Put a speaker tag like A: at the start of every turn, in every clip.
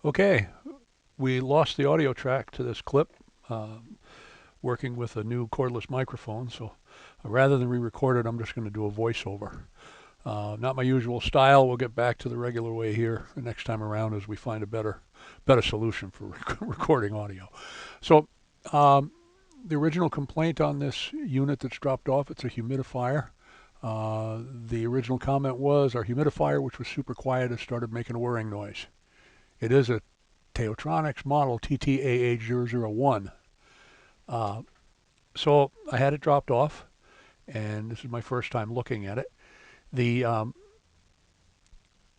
A: Okay, we lost the audio track to this clip, working with a new cordless microphone, so rather than re-record it, I'm just going to do a voiceover. Not my usual style. We'll get back to the regular way here the next time around as we find a better solution for recording audio. So, the original complaint on this unit that's dropped off, it's a humidifier. The original comment was our humidifier, which was super quiet, has started making a whirring noise. It is a Taotronics Model TT AH001. Uh, so I had it dropped off, and this is my first time looking at it. The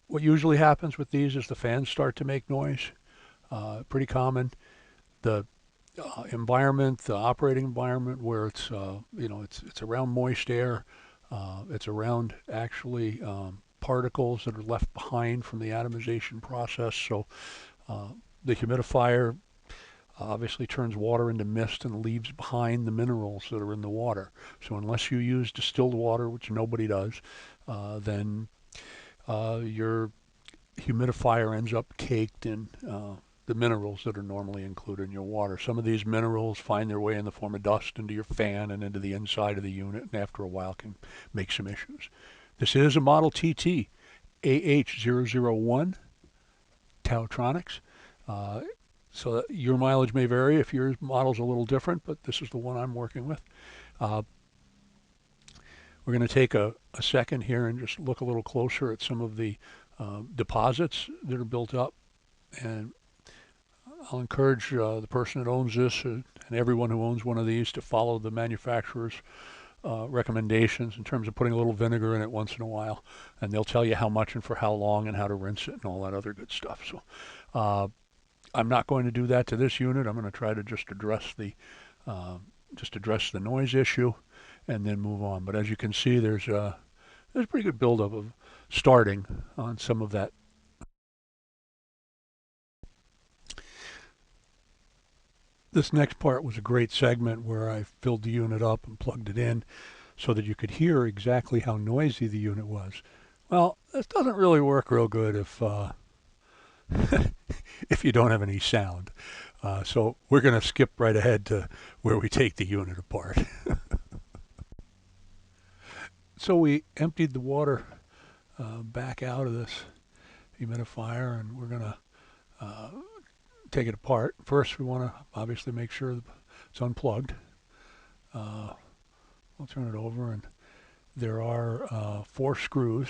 A: What usually happens with these is the fans start to make noise. Pretty common. The environment, the operating environment, where it's around moist air. It's around actually particles that are left behind from the atomization process. So the humidifier obviously turns water into mist and leaves behind the minerals that are in the water. So unless you use distilled water, which nobody does, then your humidifier ends up caked in the minerals that are normally included in your water. Some of these minerals find their way in the form of dust into your fan and into the inside of the unit, and after a while can make some issues. This is a Model TT AH001 Taotronics. So your mileage may vary if your model's a little different, but this is the one I'm working with. Uh, we're going to take a second here and just look a little closer at some of the deposits that are built up. And I'll encourage the person that owns this and everyone who owns one of these to follow the manufacturer's recommendations in terms of putting a little vinegar in it once in a while. And they'll tell you how much and for how long and how to rinse it and all that other good stuff. So I'm not going to do that to this unit. I'm going to try to just address the noise issue and then move on. But as you can see, there's a pretty good buildup of starting on some of that. This next part was a great segment where I filled the unit up and plugged it in so that you could hear exactly how noisy the unit was. Well, this doesn't really work real good if if you don't have any sound. So we're going to skip right ahead to where we take the unit apart. So we emptied the water back out of this humidifier, and we're going to take it apart. First, we want to obviously make sure it's unplugged. We'll turn it over, and there are 4 screws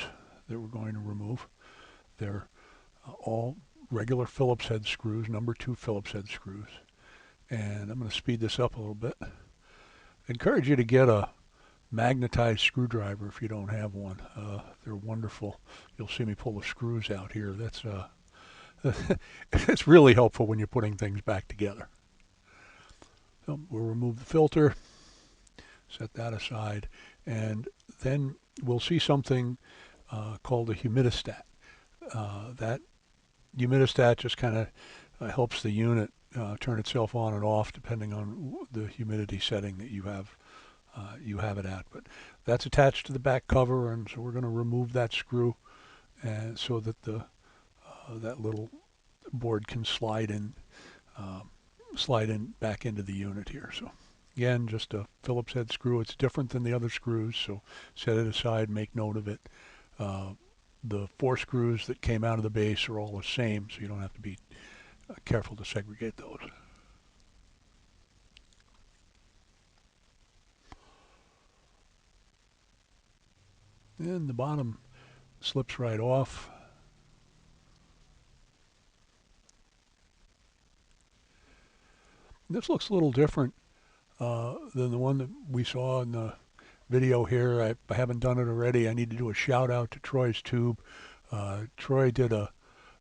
A: that we're going to remove. They're all regular Phillips head screws, number 2 Phillips head screws. And I'm going to speed this up a little bit. I encourage you to get a magnetized screwdriver if you don't have one. They're wonderful. You'll see me pull the screws out here. That's it's really helpful when you're putting things back together. So we'll remove the filter, set that aside, and then we'll see something called a humidistat. That humidistat just kind of helps the unit turn itself on and off depending on the humidity setting that you have it at. But that's attached to the back cover, and so we're going to remove that screw, and so that that little board can slide in back into the unit here. So again, just a Phillips head screw. It's different than the other screws, so set it aside, make note of it. The 4 screws that came out of the base are all the same, so you don't have to be careful to segregate those. And the bottom slips right off. This looks a little different than the one that we saw in the video here. I haven't done it already. I need to do a shout out to Troy's Tube. Troy did a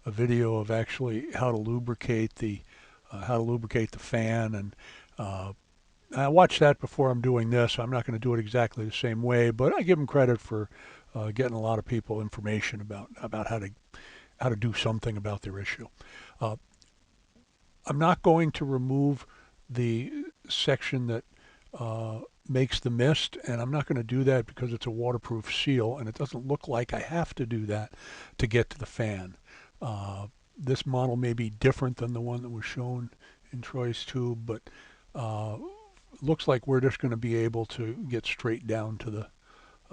A: video of actually how to lubricate the fan, and I watched that before I'm doing this. I'm not going to do it exactly the same way, but I give him credit for getting a lot of people information about how to do something about their issue. I'm not going to remove the section that makes the mist, and I'm not going to do that because it's a waterproof seal, and it doesn't look like I have to do that to get to the fan. This model may be different than the one that was shown in Troy's tube, but looks like we're just going to be able to get straight down to the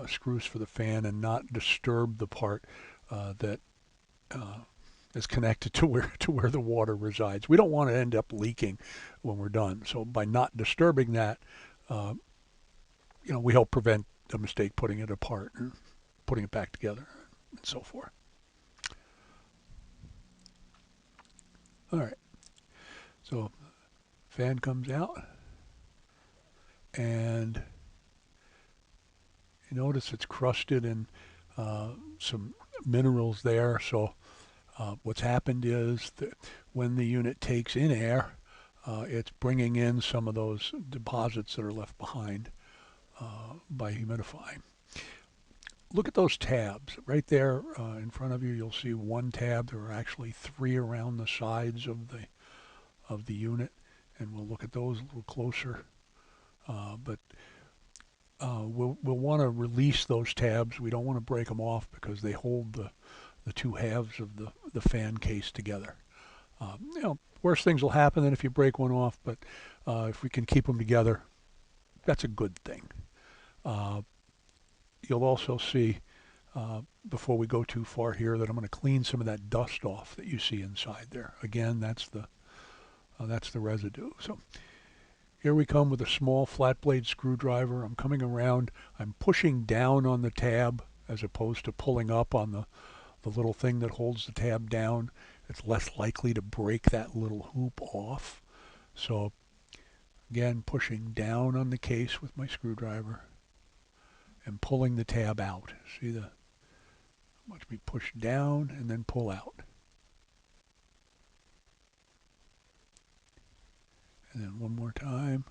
A: screws for the fan and not disturb the part that is connected to where the water resides. We don't want to end up leaking when we're done. So by not disturbing that, we help prevent a mistake putting it apart and putting it back together and so forth. All right. So fan comes out, and you notice it's crusted in some minerals there. So what's happened is that when the unit takes in air, it's bringing in some of those deposits that are left behind by humidifying. Look at those tabs. Right there in front of you, you'll see one tab. There are actually 3 around the sides of the unit, and we'll look at those a little closer. But we'll want to release those tabs. We don't want to break them off because they hold the 2 halves of the fan case together. Worse things will happen than if you break one off, but if we can keep them together, that's a good thing. You'll also see, before we go too far here, that I'm going to clean some of that dust off that you see inside there. Again, that's the residue. So here we come with a small flat blade screwdriver. I'm coming around. I'm pushing down on the tab as opposed to pulling up on the little thing that holds the tab down. It's less likely to break that little hoop off. So again, pushing down on the case with my screwdriver and pulling the tab out. See watch me push down and then pull out. And then one more time.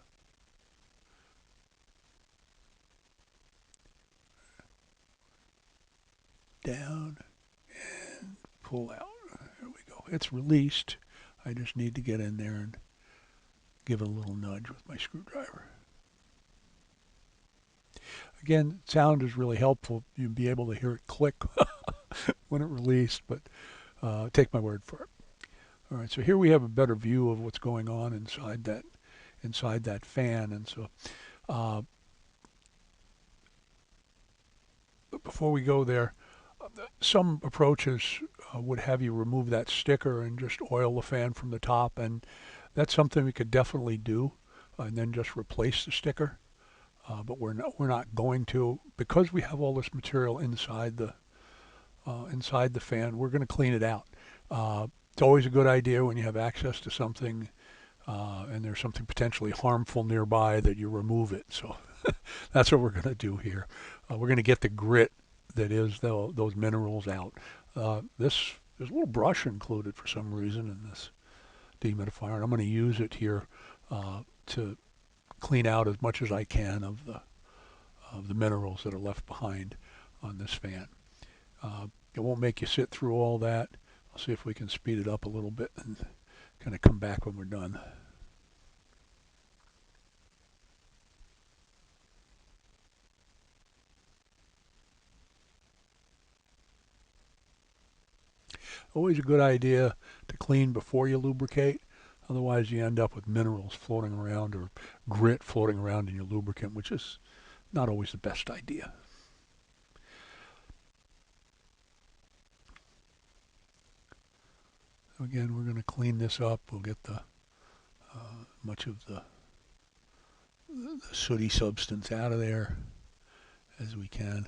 A: Down and pull out. There we go. It's released. I just need to get in there and give it a little nudge with my screwdriver. Again, sound is really helpful. You'll be able to hear it click when it released, but take my word for it. All right, so here we have a better view of what's going on inside that fan. And so before we go there, some approaches would have you remove that sticker and just oil the fan from the top, and that's something we could definitely do, and then just replace the sticker. But we're not going to, because we have all this material inside the fan. We're going to clean it out. It's always a good idea when you have access to something and there's something potentially harmful nearby that you remove it. So that's what we're going to do here. We're going to get the grit that is those minerals out. There's a little brush included for some reason in this dehumidifier, and I'm going to use it here to clean out as much as I can of the minerals that are left behind on this fan. It won't make you sit through all that. I'll see if we can speed it up a little bit and kind of come back when we're done. Always a good idea to clean before you lubricate. Otherwise, you end up with minerals floating around or grit floating around in your lubricant, which is not always the best idea. So again, we're going to clean this up. We'll get much of the sooty substance out of there as we can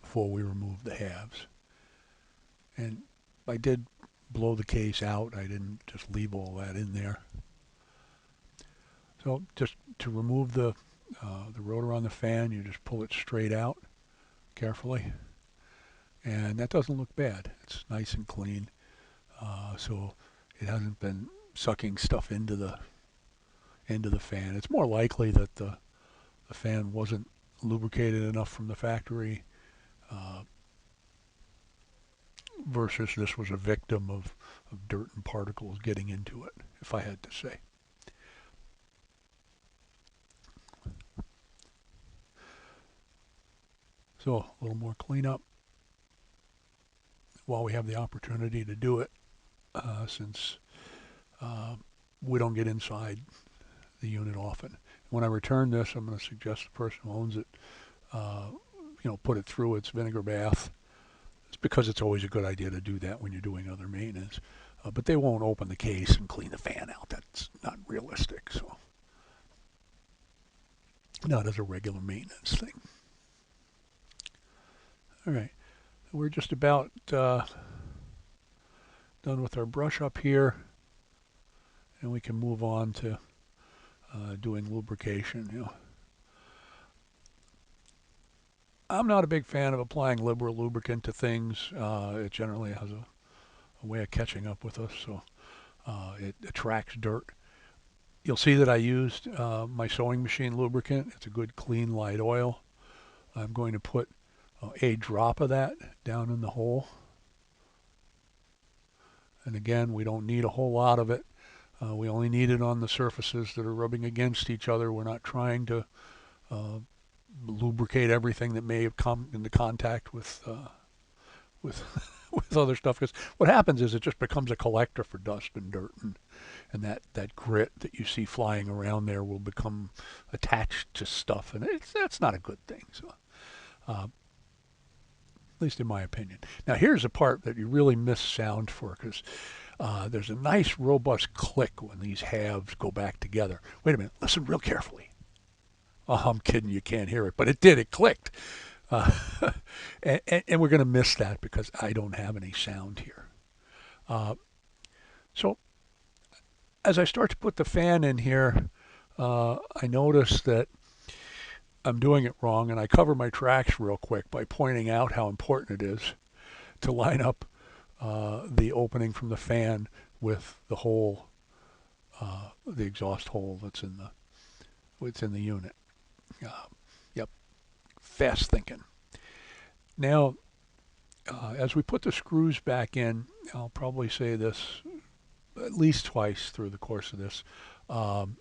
A: before we remove the halves. And I did blow the case out. I didn't just leave all that in there. So just to remove the rotor on the fan, you just pull it straight out carefully. And that doesn't look bad. It's nice and clean. So it hasn't been sucking stuff into the fan. It's more likely that the fan wasn't lubricated enough from the factory versus this was a victim of dirt and particles getting into it, if I had to say. So a little more cleanup while we have the opportunity to do it. since we don't get inside the unit often. When I return this, I'm going to suggest the person who owns it, put it through its vinegar bath. It's because it's always a good idea to do that when you're doing other maintenance. But they won't open the case and clean the fan out. That's not realistic. So, not as a regular maintenance thing. All right, we're just about done with our brush up here, and we can move on to doing lubrication. I'm not a big fan of applying liberal lubricant to things. It generally has a way of catching up with us, so it attracts dirt. You'll see that I used my sewing machine lubricant. It's a good clean light oil. I'm going to put a drop of that down in the hole. And again, we don't need a whole lot of it. We only need it on the surfaces that are rubbing against each other. We're not trying to lubricate everything that may have come into contact with with with other stuff. Because what happens is it just becomes a collector for dust and dirt, and that grit that you see flying around there will become attached to stuff, and that's not a good thing. So, at least in my opinion. Now here's the part that you really miss sound for, because there's a nice robust click when these halves go back together. Wait a minute, listen real carefully. Oh, I'm kidding, you can't hear it, but it did, it clicked. Uh, and we're going to miss that because I don't have any sound here. So as I start to put the fan in here, I notice that I'm doing it wrong, and I cover my tracks real quick by pointing out how important it is to line up the opening from the fan with the hole, the exhaust hole that's in the unit. Yep, fast thinking. Now, as we put the screws back in, I'll probably say this at least twice through the course of this. Um,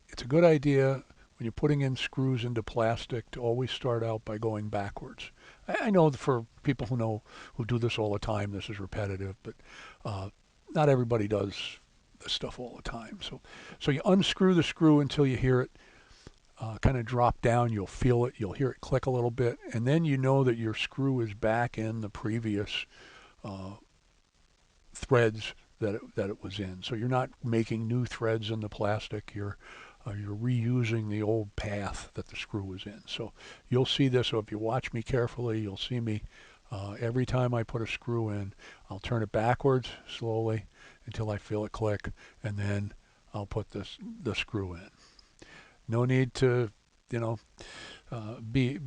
A: it's a good idea when you're putting in screws into plastic to always start out by going backwards. I know for people who do this all the time, this is repetitive, but not everybody does this stuff all the time. So you unscrew the screw until you hear it kind of drop down. You'll feel it. You'll hear it click a little bit, and then you know that your screw is back in the previous threads that it was in. So you're not making new threads in the plastic. You're reusing the old path that the screw was in. So you'll see this. So if you watch me carefully, you'll see me every time I put a screw in, I'll turn it backwards slowly until I feel it click, and then I'll put the screw in. No need to, be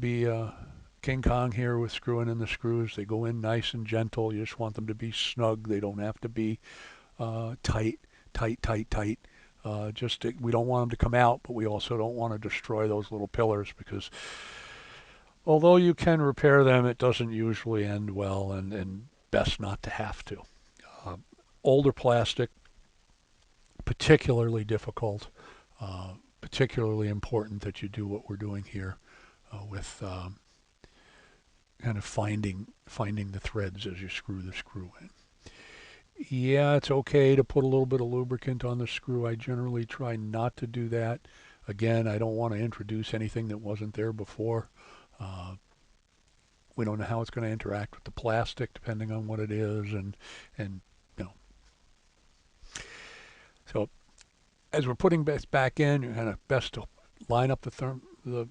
A: King Kong here with screwing in the screws. They go in nice and gentle. You just want them to be snug. They don't have to be tight. We don't want them to come out, but we also don't want to destroy those little pillars, because although you can repair them, it doesn't usually end well, and best not to have to. Uh, Older plastic, particularly difficult, particularly important that you do what we're doing here with kind of finding the threads as you screw the screw in. Yeah, it's okay to put a little bit of lubricant on the screw. I generally try not to do that. Again, I don't want to introduce anything that wasn't there before. We don't know how it's going to interact with the plastic, depending on what it is, and you know. So as we're putting this back in, you're kind of best to line up the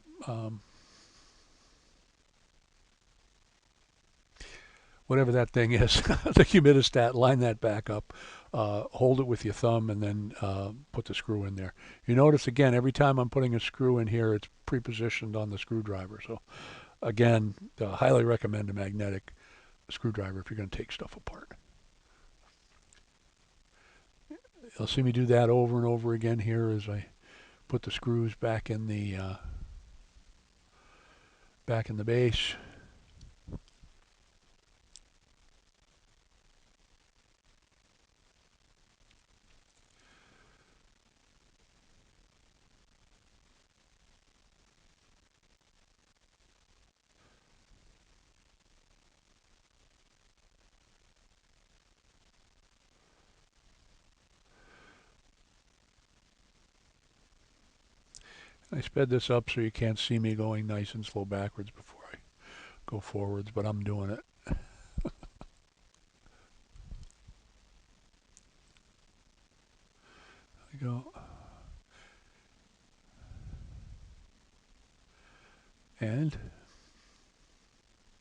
A: whatever that thing is, the humidistat, line that back up, hold it with your thumb, and then put the screw in there. You notice, again, every time I'm putting a screw in here, it's pre-positioned on the screwdriver. So, again, highly recommend a magnetic screwdriver if you're going to take stuff apart. You'll see me do that over and over again here as I put the screws back in the base. I sped this up so you can't see me going nice and slow backwards before I go forwards, but I'm doing it. I go. And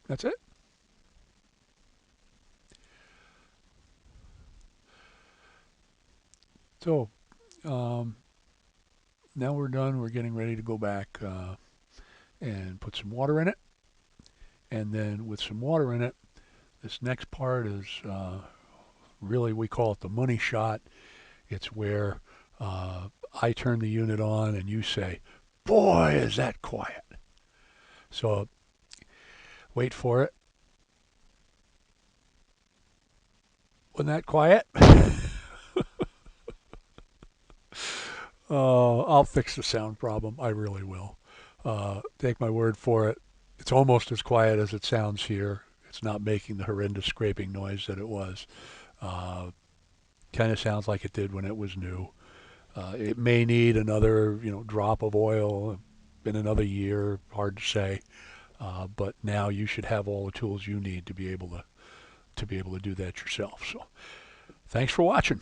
A: that's it. So now we're done. We're getting ready to go back and put some water in it. And then with some water in it, this next part is really, we call it the money shot. It's where I turn the unit on and you say, boy, is that quiet. So wait for it. Wasn't that quiet? I'll fix the sound problem. I really will. Take my word for it. It's almost as quiet as it sounds here. It's not making the horrendous scraping noise that it was. Uh, kind of sounds like it did when it was new. It may need another, drop of oil in another year. Hard to say. But now you should have all the tools you need to be able to do that yourself. So, thanks for watching.